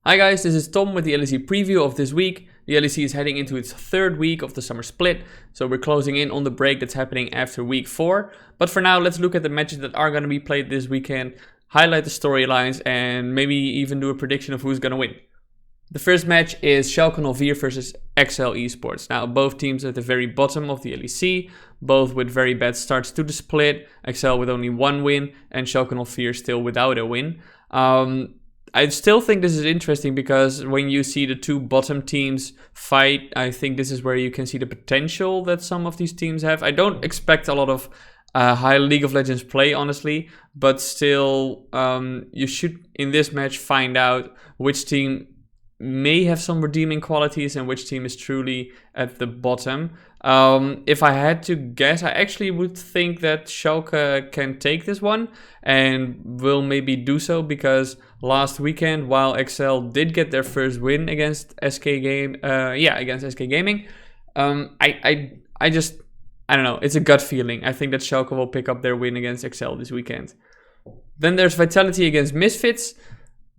Hi guys, this is Tom with the LEC preview of this week. The LEC is heading into its third week of the summer split, so we're closing in on the break that's happening after week 4. But for now, let's look at the matches that are going to be played this weekend, highlight the storylines, and maybe even do a prediction of who's going to win. The first match is Schalke 04 versus XL Esports. Now, both teams at the very bottom of the LEC, both with very bad starts to the split, XL with only 1 win, and Schalke 04 still without a win. I still think this is interesting because when you see the two bottom teams fight, I think this is where you can see the potential that some of these teams have. I don't expect a lot of high League of Legends play, honestly, but still, you should, in this match, find out which team may have some redeeming qualities and which team is truly at the bottom. If I had to guess, I actually would think that Schalke can take this one and will maybe do so because last weekend, while XL did get their first win against Gaming, I don't know, it's a gut feeling. I think that Schalke will pick up their win against XL this weekend. Then there's Vitality against Misfits.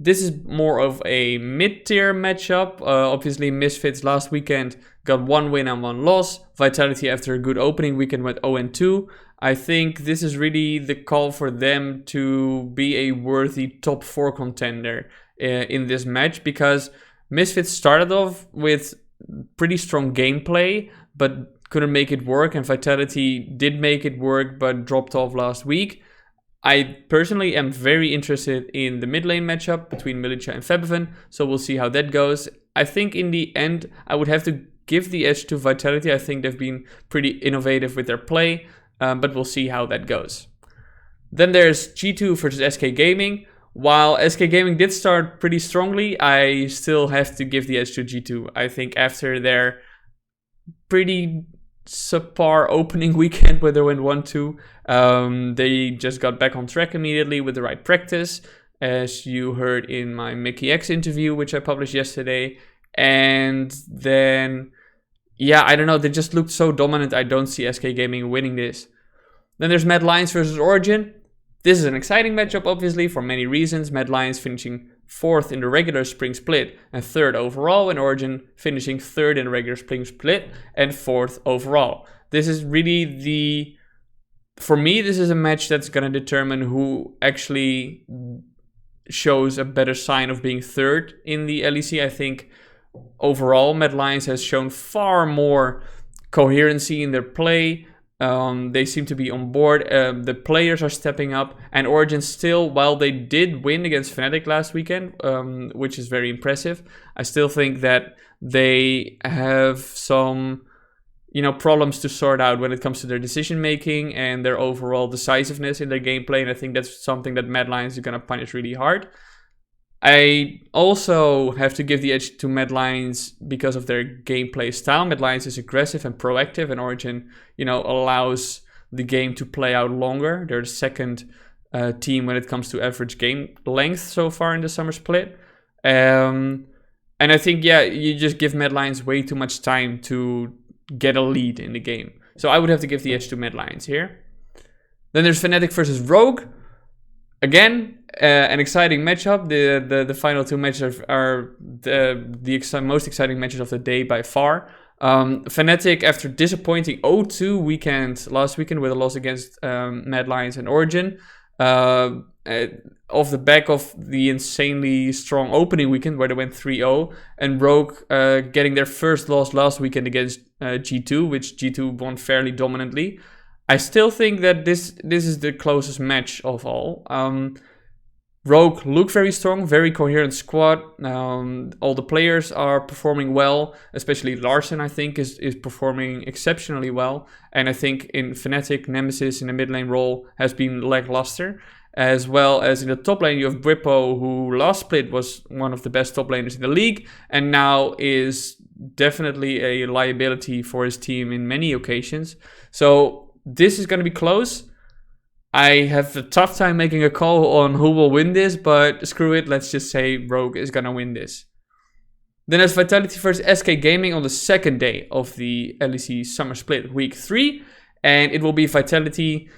This is more of a mid-tier matchup. Obviously, Misfits last weekend got 1 win and 1 loss. Vitality, after a good opening weekend, went 0-2. I think this is really the call for them to be a worthy top 4 contender in this match, because Misfits started off with pretty strong gameplay, but couldn't make it work, and Vitality did make it work, but dropped off last week. I personally am very interested in the mid lane matchup between Militia and Febiven, so we'll see how that goes. I think in the end, I would have to give the edge to Vitality. I think they've been pretty innovative with their play, but we'll see how that goes. Then there's G2 versus SK Gaming. While SK Gaming did start pretty strongly, I still have to give the edge to G2. I think after their pretty subpar opening weekend where they went 1-2, they just got back on track immediately with the right practice, as you heard in my Mickey X interview, which I published yesterday. And then, yeah, I don't know, they just looked so dominant. I don't see SK Gaming winning this. Then there's Mad Lions versus Origin. This is an exciting matchup, obviously, for many reasons. Mad Lions finishing 4th in the regular spring split and 3rd overall, and Origin finishing 3rd in the regular spring split and 4th overall. This is really for me, this is a match that's going to determine who actually shows a better sign of being 3rd in the LEC. I think overall, Mad Lions has shown far more coherency in their play. They seem to be on board. The players are stepping up, and Origin still, while they did win against Fnatic last weekend, which is very impressive, I still think that they have some, problems to sort out when it comes to their decision making and their overall decisiveness in their gameplay. And I think that's something that Mad Lions is going to punish really hard. I also have to give the edge to Mad Lions because of their gameplay style. Mad Lions is aggressive and proactive, and Origin, allows the game to play out longer. They're the second team when it comes to average game length so far in the summer split. And I think, you just give Mad Lions way too much time to get a lead in the game. So I would have to give the edge to Mad Lions here. Then there's Fnatic versus Rogue. Again, an exciting matchup. The final 2 matches are the most exciting matches of the day by far. Fnatic, after disappointing 0-2 weekend last weekend with a loss against Mad Lions and Origin, off the back of the insanely strong opening weekend where they went 3-0, and Rogue getting their first loss last weekend against G2, which G2 won fairly dominantly. I still think that this is the closest match of all. Rogue look very strong, very coherent squad. All the players are performing well, especially Larsen, I think, is performing exceptionally well. And I think in Fnatic, Nemesis in the mid lane role has been lackluster. As well as in the top lane, you have Bwipo, who last split was one of the best top laners in the league, and now is definitely a liability for his team in many occasions. So this is going to be close. I have a tough time making a call on who will win this, but screw it, let's just say Rogue is going to win this. Then there's Vitality versus SK Gaming on the second day of the LEC Summer Split, Week 3. And it will be Vitality,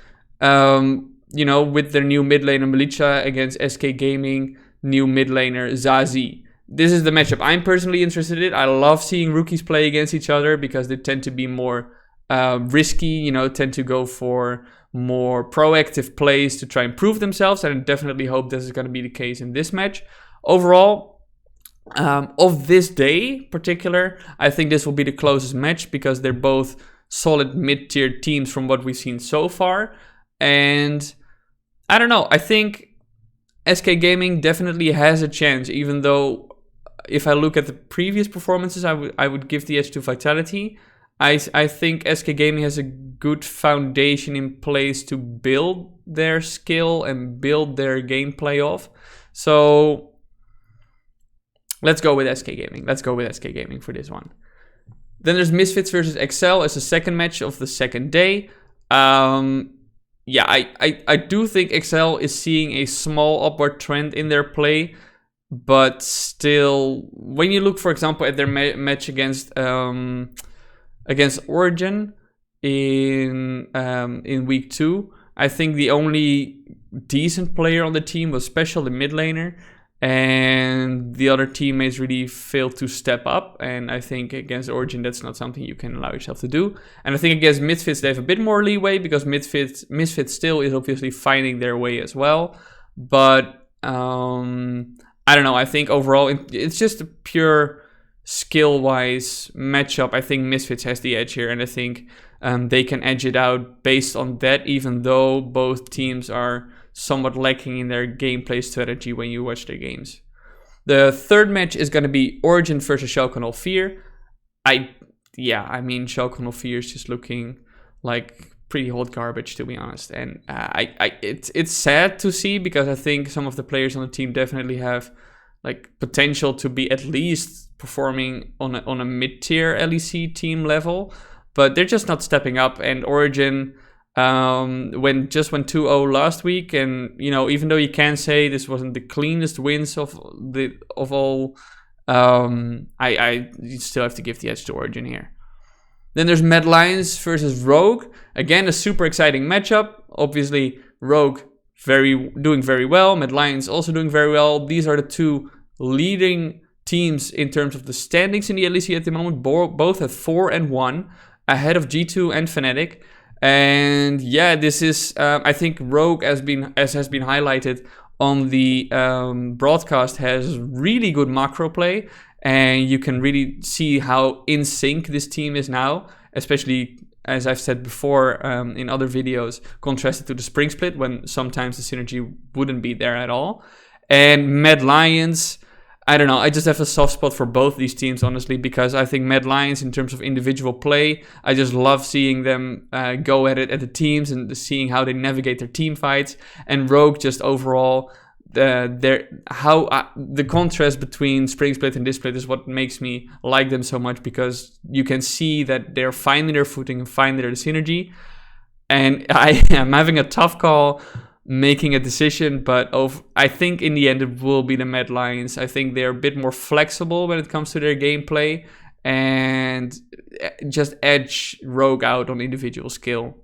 with their new mid laner Militia against SK Gaming, new mid laner Zazie. this is the matchup I'm personally interested in. I love seeing rookies play against each other because they tend to be more risky, tend to go for more proactive plays to try and prove themselves. And I definitely hope this is going to be the case in this match. Overall, of this day particular, I think this will be the closest match because they're both solid mid-tier teams from what we've seen so far. And I don't know, I think SK Gaming definitely has a chance, even though if I look at the previous performances, I would give the edge to Vitality. I think SK Gaming has a good foundation in place to build their skill and build their gameplay off. So let's go with SK Gaming. Let's go with SK Gaming for this one. Then there's Misfits versus Excel as the second match of the second day. Yeah, I do think Excel is seeing a small upward trend in their play, but still, when you look, for example, at their match against Origin in week 2, I think the only decent player on the team was Special, the mid laner, and the other teammates really failed to step up. And I think against Origin, that's not something you can allow yourself to do. And I think against Misfits, they have a bit more leeway because Misfits still is obviously finding their way as well. But I don't know. I think overall, it's just a pure skill-wise matchup. I think Misfits has the edge here, and I think they can edge it out based on that, even though both teams are somewhat lacking in their gameplay strategy when you watch their games. The third match is going to be Origin versus Schalke 04. I mean, Schalke 04 is just looking like pretty hot garbage, to be honest. And it's sad to see because I think some of the players on the team definitely have like potential to be at least performing on a mid-tier LEC team level, but they're just not stepping up. And Origin went 2-0 last week, and even though you can say this wasn't the cleanest wins of all, I still have to give the edge to Origin here. Then there's Mad Lions versus Rogue. Again, a super exciting matchup. Obviously, Rogue doing very well. Mad Lions also doing very well. These are the two leading teams in terms of the standings in the LEC at the moment. Both at 4-1, ahead of G2 and Fnatic. And yeah, this is, I think Rogue, as has been highlighted on the broadcast, has really good macro play. And you can really see how in sync this team is now, especially, as I've said before in other videos, contrasted to the Spring Split, when sometimes the synergy wouldn't be there at all. And Mad Lions, I don't know, I just have a soft spot for both these teams, honestly, because I think Mad Lions, in terms of individual play, I just love seeing them go at it at the teams and seeing how they navigate their team fights. And Rogue, just overall, the contrast between Spring Split and this split is what makes me like them so much, because you can see that they're finding their footing and finding their synergy. And I am having a tough call making a decision, but I think in the end it will be the Mad Lions. I think they're a bit more flexible when it comes to their gameplay and just edge Rogue out on individual skill.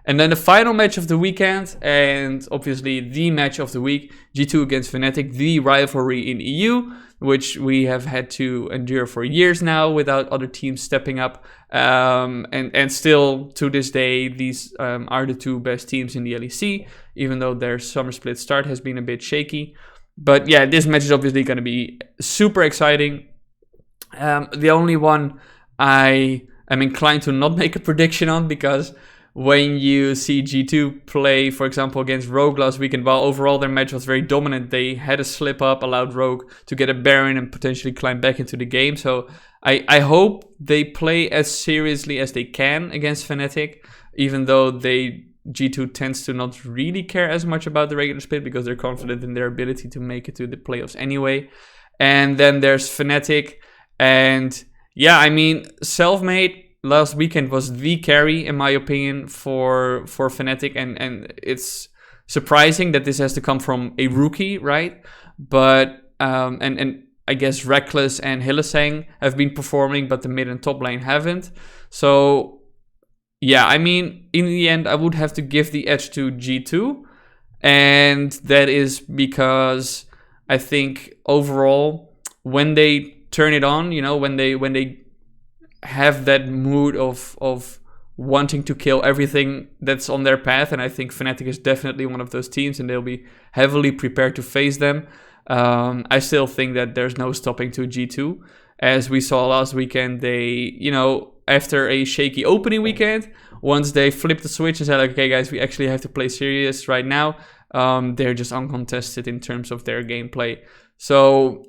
And then the final match of the weekend, and obviously the match of the week, G2 against Fnatic, the rivalry in EU, which we have had to endure for years now without other teams stepping up. And still, to this day, these are the two best teams in the LEC, even though their summer split start has been a bit shaky. But yeah, this match is obviously going to be super exciting. The only one I am inclined to not make a prediction on, because when you see G2 play, for example, against Rogue last weekend, while overall their match was very dominant, they had a slip up, allowed Rogue to get a Baron and potentially climb back into the game. So I hope they play as seriously as they can against Fnatic, even though G2 tends to not really care as much about the regular split because they're confident in their ability to make it to the playoffs anyway. And then there's Fnatic, and yeah, I mean, Selfmade last weekend was the carry, in my opinion, for Fnatic, and it's surprising that this has to come from a rookie, right? But and I guess Reckless and Hylissang have been performing, but the mid and top lane haven't. So yeah, I mean, in the end, I would have to give the edge to G2, and that is because I think overall, when they turn it on, you know, when they have that mood of wanting to kill everything that's on their path, and I think Fnatic is definitely one of those teams, and they'll be heavily prepared to face them. I still think that there's no stopping to G2. As we saw last weekend, they, you know, after a shaky opening weekend, once they flipped the switch and said, like, okay, guys, we actually have to play serious right now, they're just uncontested in terms of their gameplay. So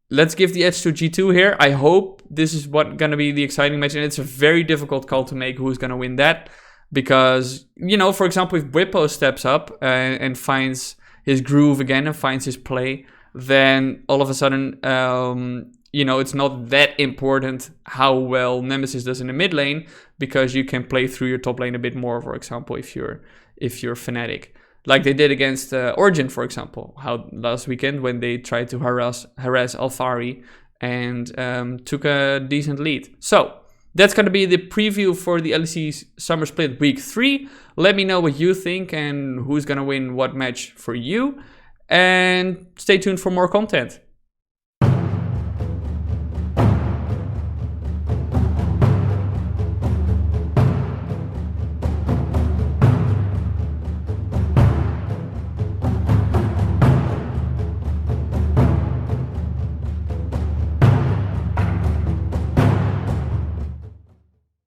let's give the edge to G2 here. I hope this is what going to be the exciting match, and it's a very difficult call to make who's going to win that, because, you know, for example, if Bwipo steps up and finds his groove again and finds his play, then all of a sudden, you know, it's not that important how well Nemesis does in the mid lane, because you can play through your top lane a bit more, for example, if you're Fnatic. Like they did against Origin, for example, how last weekend when they tried to harass Alphari and took a decent lead. So that's going to be the preview for the LEC Summer Split Week 3. Let me know what you think and who's going to win what match for you. And stay tuned for more content.